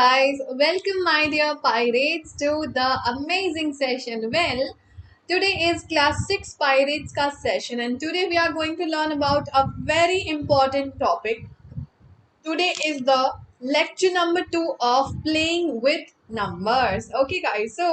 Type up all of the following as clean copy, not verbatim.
guys, welcome my dear pirates to the amazing session. Well, today is class 6 pirates ka session and today we are going to learn about a very important topic. Today is the lecture number 2 of playing with numbers. Okay guys, so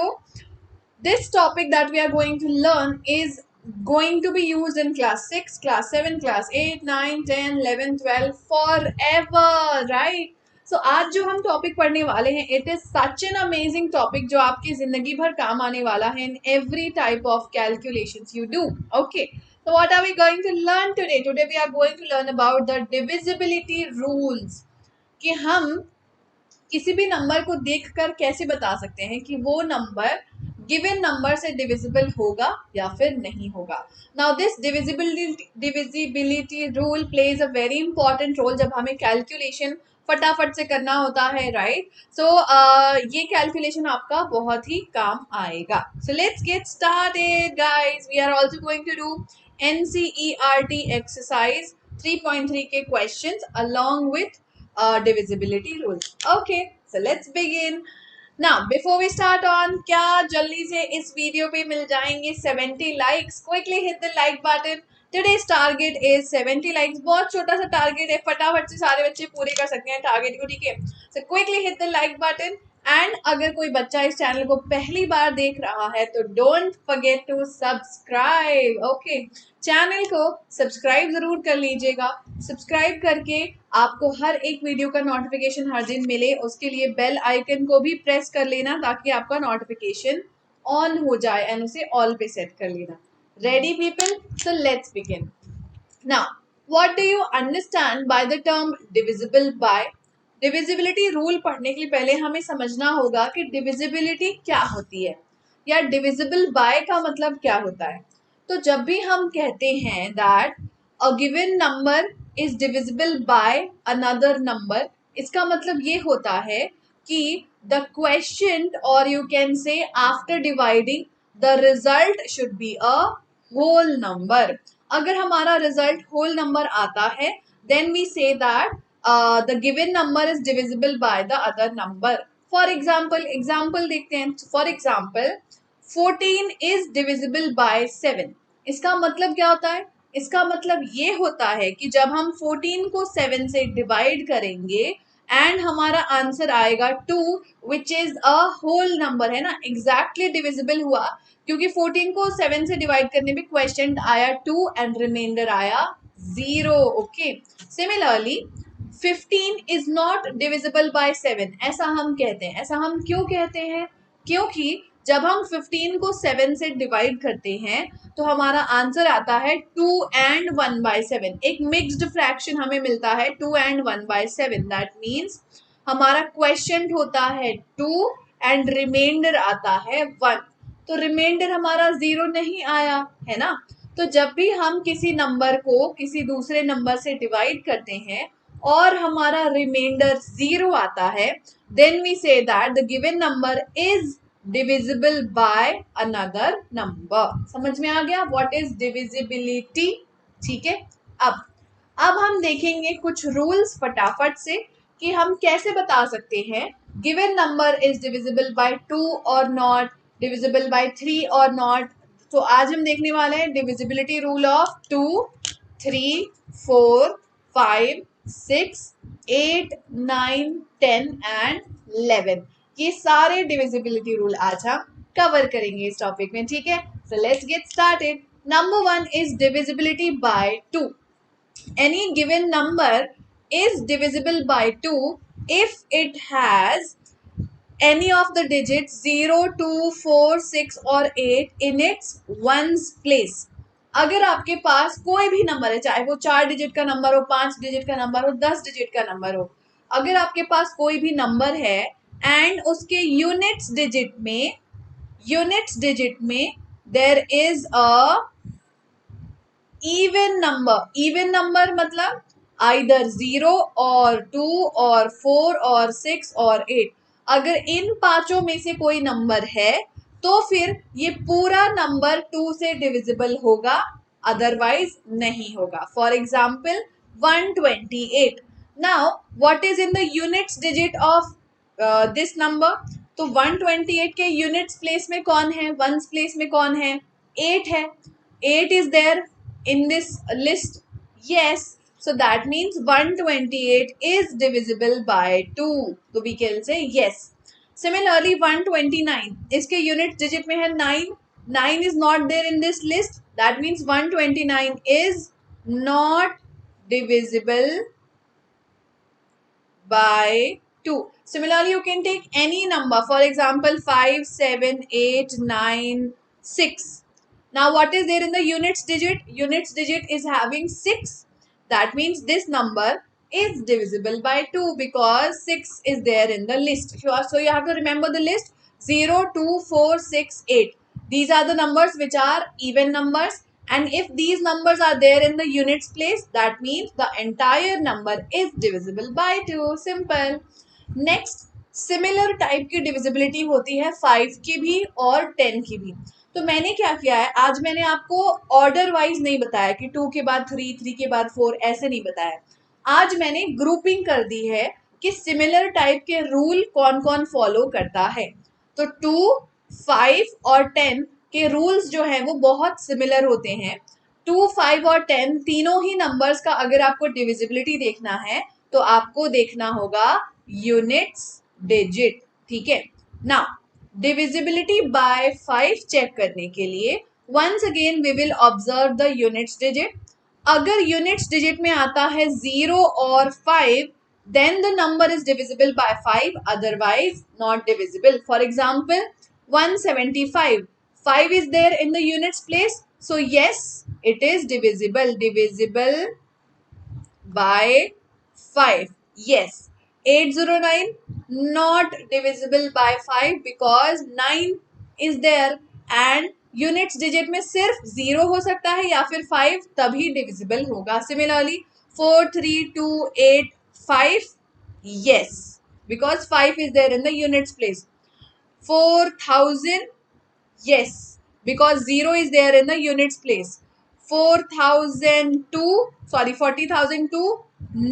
this topic that we are going to learn is going to be used in class 6, class 7, class 8, 9, 10, 11, 12 forever, right? So आज जो हम topic पढ़ने वाले हैं it is such an amazing topic जो आपकी जिंदगी भर काम आने वाला है in every type of calculations you do. Okay, so what are we going to learn today? Today we are going to learn about the divisibility rules. कि हम किसी भी नंबर को देखकर कैसे बता सकते हैं कि वो नंबर गिवन नंबर से डिविजिबल होगा या फिर नहीं होगा. Now this divisibility rule plays a very important role जब हमें कैलकुलेशन फटाफट से करना होता है, राइट? सो ये कैलकुलेशन आपका बहुत ही काम आएगा. So let's get started guys. We are also going to do NCERT exercise 3.3 के questions along with divisibility rule. Okay, so let's begin. Now before we start on, क्या जल्दी से इस वीडियो पे मिल जाएंगे 70 likes? Quickly hit the like button. Today's target is 70 likes. बहुत छोटा सा टारगेट है, फटाफट से सारे बच्चे पूरे कर सकते हैं टारगेट को, ठीक है? So quickly hit the like button. And अगर कोई बच्चा इस चैनल को पहली बार देख रहा है तो don't forget to subscribe. Okay, channel को सब्सक्राइब जरूर कर लीजिएगा. सब्सक्राइब करके आपको हर एक वीडियो का नोटिफिकेशन हर दिन मिले, उसके लिए बेल आइकन को भी प्रेस कर लेना ताकि आपका नोटिफिकेशन ऑन हो जाए एंड उसे ऑल पे सेट कर लेना. Ready people? So let's begin. Now what do you understand by the term divisible by? Divisibility rule पढ़ने के लिए पहले हमें समझना होगा कि डिविजिबिलिटी क्या होती है या डिविजिबल बाय का मतलब क्या होता है. तो जब भी हम कहते हैं that a given number is divisible by another number, इसका मतलब ये होता है कि द क्वेश्चन और you can say after dividing the result should be a whole number. अगर हमारा रिजल्ट होल नंबर आता है then we say that the given number is divisible by the other number. For example देखते हैं. For example 14 is divisible by 7. इसका मतलब क्या होता है? इसका मतलब ये होता है कि जब हम 14 को 7 से डिवाइड करेंगे एंड हमारा आंसर आएगा 2 which is a whole number, है ना, एग्जैक्टली डिविजिबल हुआ क्योंकि 14 को 7 से डिवाइड करने में क्वेश्चन आया 2 एंड रिमाइंडर आया 0. Okay, similarly 15 is not divisible by 7. ऐसा हम कहते हैं. ऐसा हम क्यों कहते हैं? क्योंकि जब हम 15 को 7 से डिवाइड करते हैं तो हमारा आंसर आता है 2 and 1 by 7. एक मिक्स्ड फ्रैक्शन हमें मिलता है 2 and 1 by 7. दैट मीन्स हमारा क्वेश्चन होता है 2 एंड रिमाइंडर आता है 1. तो रिमाइंडर हमारा 0 नहीं आया, है ना? तो जब भी हम किसी नंबर को किसी दूसरे नंबर से डिवाइड करते हैं और हमारा रिमाइंडर 0 आता है then we say that the given number is divisible by another number. समझ में आ गया व्हाट इज डिविजिबिलिटी? ठीक है. अब हम देखेंगे कुछ रूल्स फटाफट से कि हम कैसे बता सकते हैं given number is divisible bye 2 और नॉट, डिविजिबल बाय 3 और नॉट. तो आज हम देखने वाले हैं डिविजिबिलिटी रूल ऑफ 2, 3, 4, 5, 6, 8, 9, 10 एंड 11. ये सारे डिविजिबिलिटी रूल आज हम कवर करेंगे इस टॉपिक में, ठीक है? सो let's get started. Number 1 is divisibility bye 2. Any given number is divisible by 2 if it has any of the digits 0, 2, 4, 6 और 8 in its ones place. अगर आपके पास कोई भी नंबर है, चाहे वो 4 डिजिट का नंबर हो, 5 डिजिट का नंबर हो, 10 डिजिट का नंबर हो, अगर आपके पास कोई भी नंबर है एंड उसके यूनिट्स डिजिट में there is a even number मतलब आइदर 0 और 2 और 4 और 6 और 8. अगर इन पांचों में से कोई नंबर है तो फिर ये पूरा नंबर 2 से डिविजिबल होगा, अदरवाइज नहीं होगा. For example 128. Now what is in the units digit of this number. तो 128 के यूनिट्स प्लेस में कौन है, वंस प्लेस में कौन है, 8 है। 8 is there in this list, yes, so that means 128 is divisible by 2, so we can say yes. Similarly 129, इसके यूनिट डिजिट में है 9, 9 is not there in this list, that means 129 is not divisible by 2. Similarly, you can take any number, for example 5, 7, 8, 9, 6. Now what is there in the units digit? Units digit is having 6. That means this number is divisible by 2 because 6 is there in the list. So you have to remember the list: 0, 2, 4, 6, 8. These are the numbers which are even numbers, and if these numbers are there in the units place, that means the entire number is divisible by 2. Simple. Next, similar type की divisibility होती है 5 की भी और 10 की भी। तो मैंने क्या किया है, आज मैंने आपको ऑर्डर वाइज नहीं बताया कि 2 के बाद 3, 3 के बाद 4, ऐसे नहीं बताया। आज मैंने ग्रुपिंग कर दी है कि सिमिलर टाइप के रूल कौन कौन फॉलो करता है। तो 2, 5 और 10 के रूल्स जो हैं वो बहुत सिमिलर होते हैं। 2, 5 और 10 तीनों ही नंबर्स का अगर आपको डिविजिबिलिटी देखना है तो आपको देखना होगा यूनिट्स डिजिट, ठीक है ना। डिविजिबिलिटी बाय 5 चेक करने के लिए once again we will observe the units digit. अगर यूनिट्स डिजिट में आता है 0 और 5, then the number is divisible by 5, otherwise not divisible. For example 175, 5 is there in the units place, so yes, it is divisible by 5. Yes. 809 not divisible by 5 because 9 is there and units digit में सिर्फ 0 हो सकता है या फिर 5, तभी divisible होगा। Similarly 4, 3, 2, 8, 5, yes, because 5 is there in the units place. 4000, yes, because 0 is there in the units place. 40,002,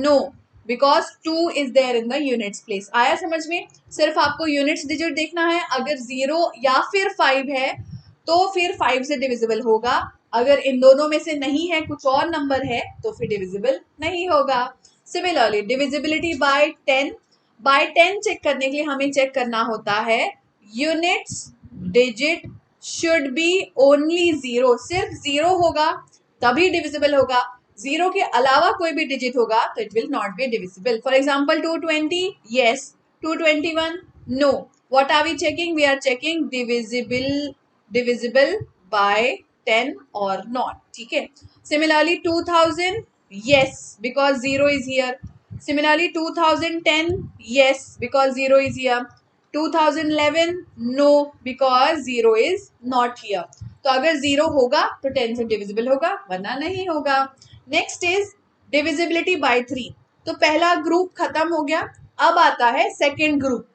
no, because 2 is there in the units place. आया समझ में? सिर्फ आपको यूनिट्स डिजिट देखना है, अगर 0 या फिर 5 है तो फिर 5 से डिविजिबल होगा, अगर इन दोनों में से नहीं है, कुछ और नंबर है, तो फिर डिविजिबल नहीं होगा। Similarly divisibility by 10, by 10 check करने के लिए हमें चेक करना होता है units digit should be only 0, सिर्फ 0 होगा तभी डिविजिबल होगा, 0 के अलावा कोई भी डिजिट होगा तो it will not be divisible. For example 220, yes, 221, no. What are we checking? We are checking divisible by 10 or not, ठीक है। Similarly 2000, yes, because 0 is here. Similarly 2010, yes, because 0 is here. 2011, no, because 0 is not here. तो अगर 0 होगा तो 10 से divisible होगा, वरना नहीं होगा। Next is divisibility bye 3। तो पहला ग्रुप खत्म हो गया, अब आता है सेकेंड ग्रुप।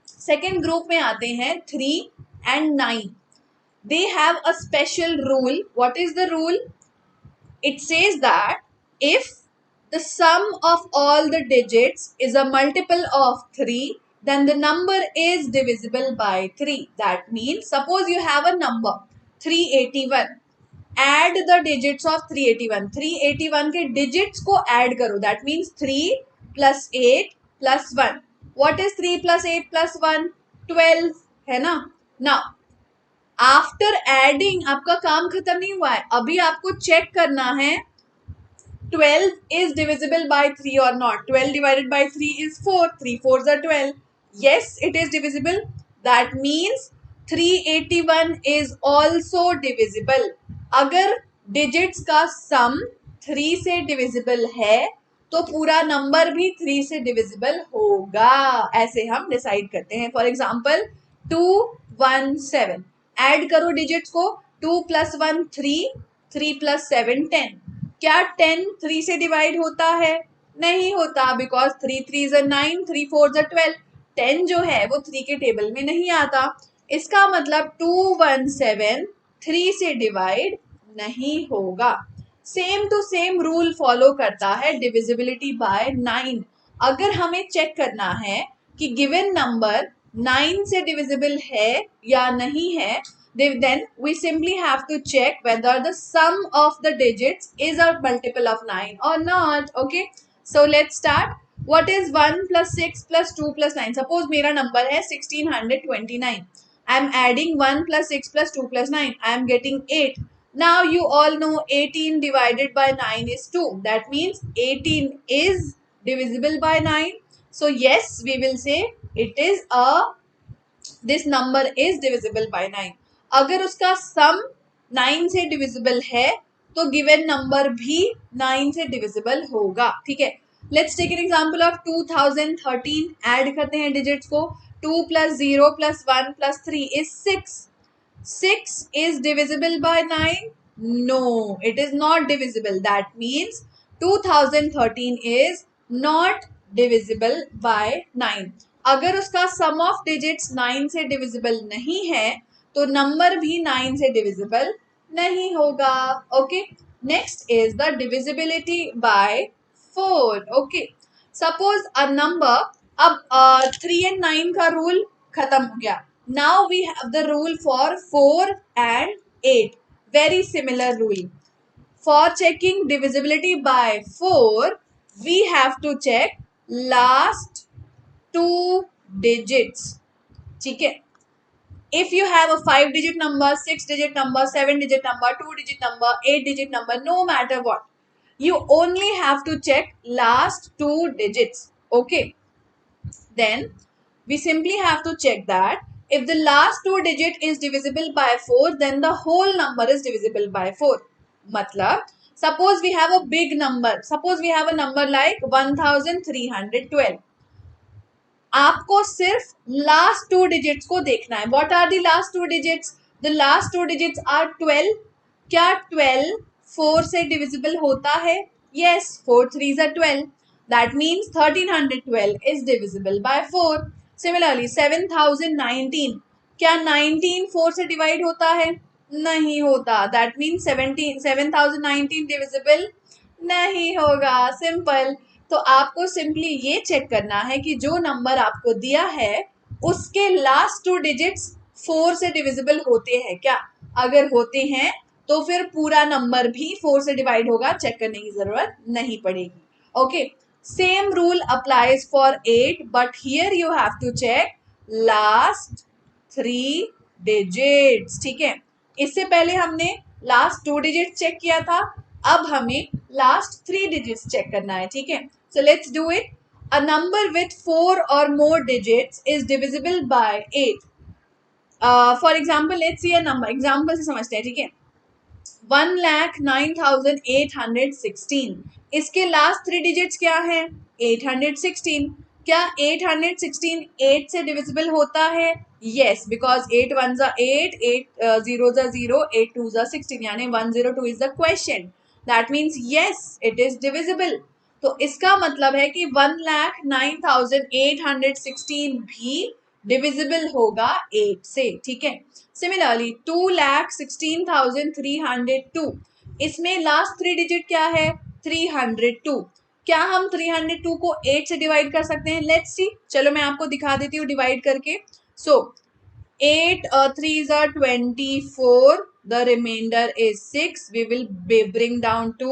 सेकेंड ग्रुप में आते हैं 3 and 9. They have a special rule. What is the rule? It says that if the sum of all the digits is a multiple of 3, then the number is divisible by 3. That means suppose you have a number 381. Add the digits of 381. 381 के digits को add करो. That means 3 plus 8 plus 1. What is 3 plus 8 plus 1? 12 है ना। Now after adding आपका काम खत्म नहीं हुआ है, अभी आपको चेक करना है 12 इज डिविजिबल बाय 3 और not. 12 divided by 3 is 4, 3 4s are 12, yes, it is divisible. That means 381 is also divisible. अगर डिजिट्स का सम 3 से डिविजिबल है तो पूरा नंबर भी 3 से डिविजिबल होगा, ऐसे हम डिसाइड करते हैं। फॉर एग्जाम्पल 217, ऐड करो डिजिट्स को, 2 + 1 3, 3 + 7 10। क्या 10 3 से डिवाइड होता है? नहीं होता, because 3 3s are 9, 3 4s are 12। 10 जो है वो 3 के टेबल में नहीं आता, इसका मतलब 217 3 से डिवाइड नहीं होगा। Same to same rule follow करता है डिविजिबिलिटी बाय 9। अगर हमें चेक करना है कि गिवन नंबर 9 से डिविजिबल है या नहीं है, then we simply have to check whether the sum of the digits is a multiple of 9 or not. Okay, so let's start. What is 1 plus 6 plus 2 plus 9? Suppose मेरा number है 1629. I am adding 1 plus 6 plus 2 plus 9. I am getting 8. Now you all know 18 divided by 9 is 2. That means 18 is divisible by 9. So yes, we will say it is a this number is divisible by 9. अगर उसका sum 9 से divisible है तो given number भी 9 से divisible होगा. ठीक है, let's take an example of 2013. add करते हैं digits को. 2 plus 0 plus 1 plus 3 is 6. 6 is divisible by 9? No, it is not divisible. That means 2013 is not divisible by 9. अगर उसका सम ऑफ डिजिट्स 9 से डिविजिबल नहीं है तो नंबर भी 9 से डिविजिबल नहीं होगा. Okay, next is the divisibility by 4. Okay, suppose a number, अब 3 and 9 का रूल खत्म हो गया. Now we have the rule for 4 and 8. Very similar rule. For checking divisibility by 4, we have to check last 2 digits. ठीक है, if you have a 5-digit number, 6-digit number, 7-digit number, 2-digit number, 8-digit number, no matter what, you only have to check last 2 digits. Okay, then we simply have to check that if the last 2 digit is divisible by 4, then the whole number is divisible by 4. मतलब suppose we have a big number, suppose we have a number like 1312. आपको सिर्फ last 2 digits को देखना है. What are the last 2 digits? The last 2 digits are 12. क्या 12 4 से divisible होता है? Yes, 4 3s are 12. That means 1312 is divisible by 4. Similarly 7019, क्या 19 4 से डिवाइड होता है? नहीं होता. दैट मीन्स 7019 डिविजिबल नहीं होगा. सिंपल. तो आपको सिंपली ये चेक करना है कि जो नंबर आपको दिया है उसके लास्ट 2 डिजिट्स 4 से डिविजिबल होते हैं क्या. अगर होते हैं तो फिर पूरा नंबर भी 4 से डिवाइड होगा. चेक करने की जरूरत नहीं पड़ेगी. Okay, same rule applies for 8, but here you have to check last 3 digits. ठीक है, इससे पहले हमने लास्ट 2 डिजिट चेक किया था, अब हमें लास्ट 3 डिजिट्स चेक करना है. ठीक है, so let's do it. A number with 4 और मोर digits is divisible by 8. For example let's see a number. Example से समझते हैं. ठीक है, 1,09,816. इसके लास्ट 3 डिजिट्स क्या है? 816. क्या 816 8 से डिविजिबल होता है? yes, because 8 ones are 8, 8 zeros are 0, 8 twos are 16. यानी 102 is the question. That means yes, it is divisible. तो इसका मतलब है कि 1,09,816 भी डिविजिबल होगा 8 से. ठीक है, सिमिलरली 2,16,302, इसमें लास्ट 3 डिजिट क्या है? 302. क्या हम 302 को 8 से डिवाइड कर सकते हैं? Let's see. चलो मैं आपको दिखा देती हूँ डिवाइड करके. So 8 3s are 24. The remainder is 6. We will bring down to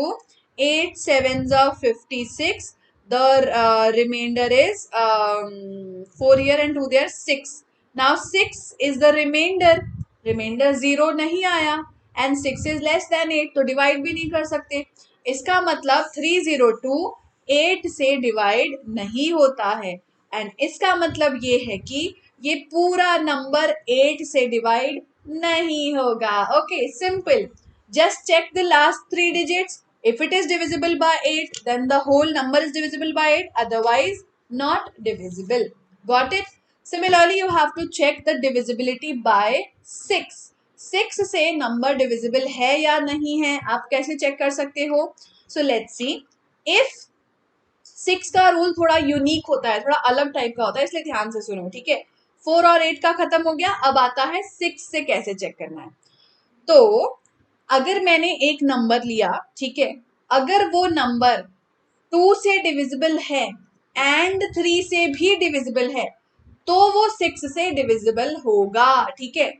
8 7s are 56. The remainder is 4 here and 2 there, 6. Now 6 is the remainder. Remainder 0 नहीं आया and 6 is less than 8, तो डिवाइड भी नहीं कर सकते. इसका मतलब 302 8 से डिवाइड नहीं होता है. एंड इसका मतलब ये है कि ये पूरा नंबर 8 से डिवाइड नहीं होगा. Okay, simple. Just check the last 3 digits. If it is divisible by 8, then the whole number is divisible by 8, otherwise not divisible. Got it? Similarly you have to check the divisibility by 6. 6 से number divisible है या नहीं है, आप कैसे check कर सकते हो? So let's see. इफ 6 का रूल थोड़ा यूनिक होता है, थोड़ा अलग टाइप का होता है, इसलिए ध्यान से सुनो. ठीक है, 4 और 8 का खत्म हो गया. अब आता है 6 से कैसे चेक करना है. तो अगर मैंने एक नंबर लिया, ठीक है, अगर वो नंबर 2 से डिविजिबल है एंड 3 से भी डिविजिबल है तो वो 6 से डिविजिबल होगा। ठीक है,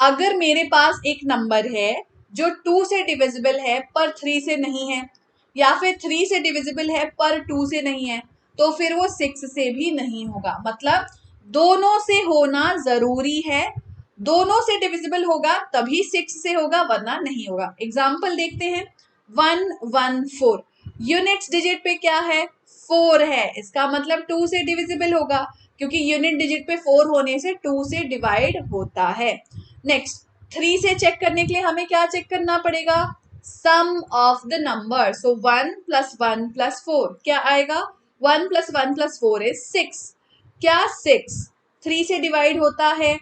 अगर मेरे पास एक नंबर है जो 2 से डिविजिबल है पर 3 से नहीं है, या फिर 3 से डिविजिबल है पर 2 से नहीं है, तो फिर वो 6 से भी नहीं होगा। मतलब दोनों से होना जरूरी है, दोनों से डिविजिबल होगा तभी 6 से होगा, वरना नहीं होगा। एग्जाम्पल देखते हैं, 114 यूनिट्स डिजिट पे क्या है, 4 है, इसका मतलब 2 से डिविजिबल होगा, क्योंकि यूनिट डिजिट पे 4 होने से 2 से डिवाइड होता है। नेक्स्ट, 3 से चेक करने के लिए हमें क्या चेक करना पड़ेगा, सम ऑफ द नंबर। सो 1 + 1 + 4 क्या आएगा, 1 + 1 + 4 इज 6। क्या 6 3 से डिवाइड होता है,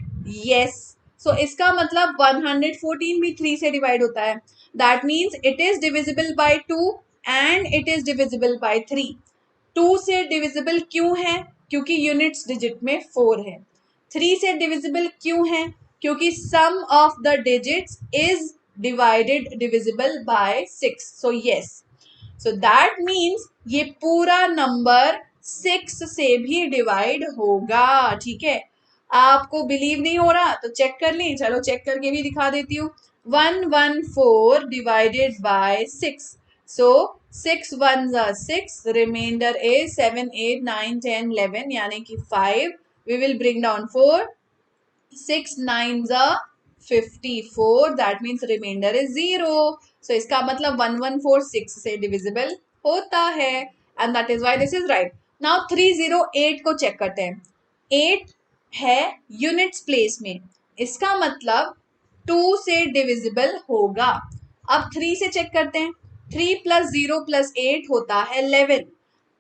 यस। सो इसका मतलब 114 भी 3 से डिवाइड होता है। That means it is divisible bye 2 and it is divisible bye 3। 2 से डिविजिबल क्यों है, क्योंकि यूनिट्स डिजिट में 4 है। 3 से डिविजिबल क्यों है, क्योंकि sum of the digits is divided divisible by 6। So yes, so that means ये पूरा नंबर 6 से भी डिवाइड होगा। ठीक है, आपको बिलीव नहीं हो रहा तो चेक कर लें, चलो चेक करके भी दिखा देती हूँ। 114 divided by 6, so 6 1s are 6, remainder is 7 8 9 10 11 यानी कि 5, we will bring down 4, 6 9s are 54, that means remainder is 0। so इसका मतलब 114 6 से डिविजिबल होता है, and that is why this is right। now 308 को चेक करते हैं, 8 है यूनिट्स प्लेस में, इसका मतलब 2 से डिविजिबल होगा। अब 3 से चेक करते हैं, 3 + 0 + 8 होता है 11।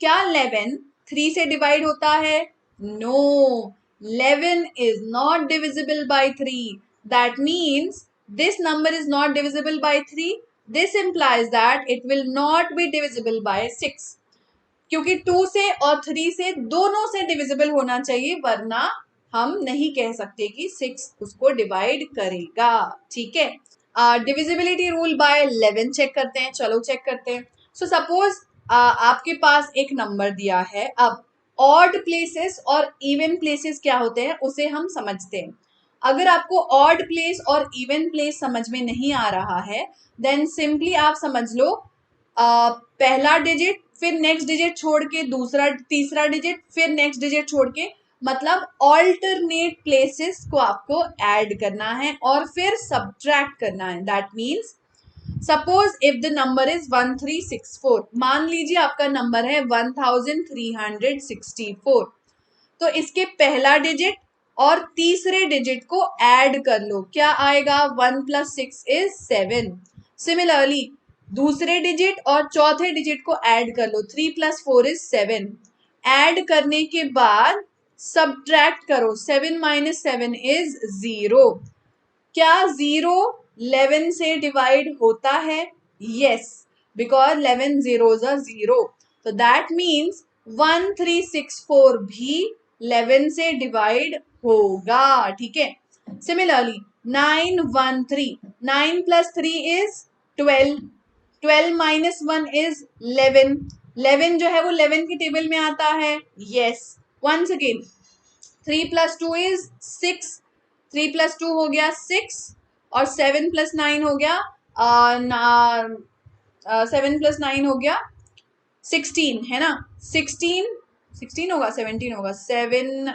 क्या 11 3 से डिवाइड होता है, no, 11 is not divisible by 3। that means this number is not divisible by 3। this implies that it will not be divisible by 6, क्योंकि 2 से और 3 से दोनों से डिविजिबल होना चाहिए, वरना हम नहीं कह सकते कि 6 उसको डिवाइड करेगा। ठीक है, डिविजिबिलिटी रूल बाय 11 चेक करते हैं, चलो चेक करते हैं। सो सपोज आपके पास एक नंबर दिया है, अब ऑड प्लेसेस और इवन प्लेसेस क्या होते हैं उसे हम समझते हैं। अगर आपको ऑड प्लेस और इवन प्लेस समझ में नहीं आ रहा है, देन सिंपली आप समझ लो पहला डिजिट, फिर नेक्स्ट डिजिट छोड़ के दूसरा तीसरा डिजिट, फिर नेक्स्ट डिजिट छोड़ के, मतलब ऑल्टरनेट प्लेसेस को आपको ऐड करना है और फिर सब्ट्रैक्ट करना है। That means suppose if the number is 1364, मान लीजिए आपका नंबर है 1364, तो इसके पहला डिजिट और तीसरे डिजिट को ऐड कर लो, क्या आएगा, 1 + 6 is 7। सिमिलरली दूसरे डिजिट और चौथे डिजिट को ऐड कर लो, 3 + 4 is 7। ऐड करने के बाद सब्ट्रैक्ट करो, 7 - 7 is 0। क्या 0 11 से डिवाइड होता है, यस, बिकॉज 11 zeros are 0। तो दैट मीन्स 1364 भी 11 से डिवाइड होगा। ठीक है, सिमिलरली 913, 9 + 3 is 12, 12 - 1 is 11, 11 जो है वो 11 के टेबल में आता है, यस। वंस अगेन 3 + 2 is 6, 3 + 2 हो गया 6, और 7 + 9 हो गया 7 + 9 हो गया 16, है ना, 16 16 होगा 17 होगा, 7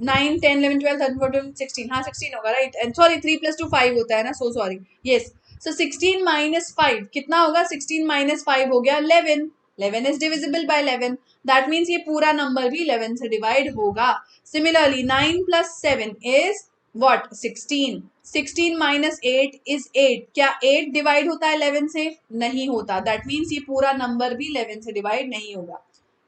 9 10 11 12 13 14 16, हाँ 16 होगा, राइट। एंड सॉरी 3 + 2 5 होता है ना, सो सॉरी, यस। सो 16 - 5 कितना होगा, 16 - 5 हो गया 11, 11 is divisible bye 11। That means ये पूरा नंबर भी 11 से डिवाइड होगा। Similarly 9 + 7 is what, 16, 16 - 8 is 8। क्या 8 डिवाइड होता है 11 से, नहीं होता। दैट मीन्स ये पूरा नंबर भी 11 से डिवाइड नहीं होगा।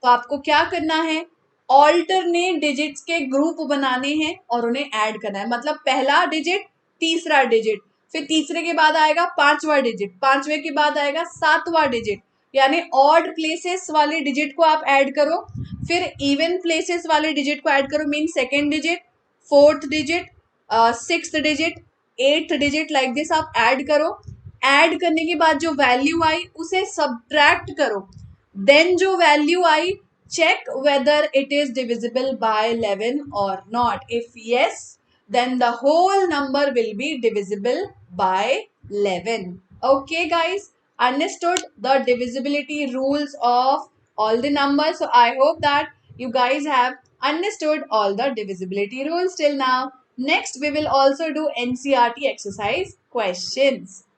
तो आपको क्या करना है, ऑल्टरनेट डिजिट्स के ग्रुप बनाने हैं और उन्हें ऐड करना है। मतलब पहला डिजिट, तीसरा डिजिट, फिर तीसरे के बाद आएगा पांचवा डिजिट, पांचवे के बाद आएगा सातवां डिजिट, यानी ऑड प्लेसेस वाले डिजिट को आप ऐड करो, फिर इवन प्लेसेस वाले डिजिट को ऐड करो, mean second digit, fourth digit, sixth digit, eighth digit, like this आप ऐड करो। ऐड करने के बाद जो वैल्यू आई उसे सब्ट्रैक्ट करो, then जो value I, check whether it is divisible by 11 or not. If yes, then the whole number will be divisible by 11. Okay guys, understood the divisibility rules of all the numbers. So I hope that you guys have understood all the divisibility rules till now. Next we will also do NCRT exercise questions.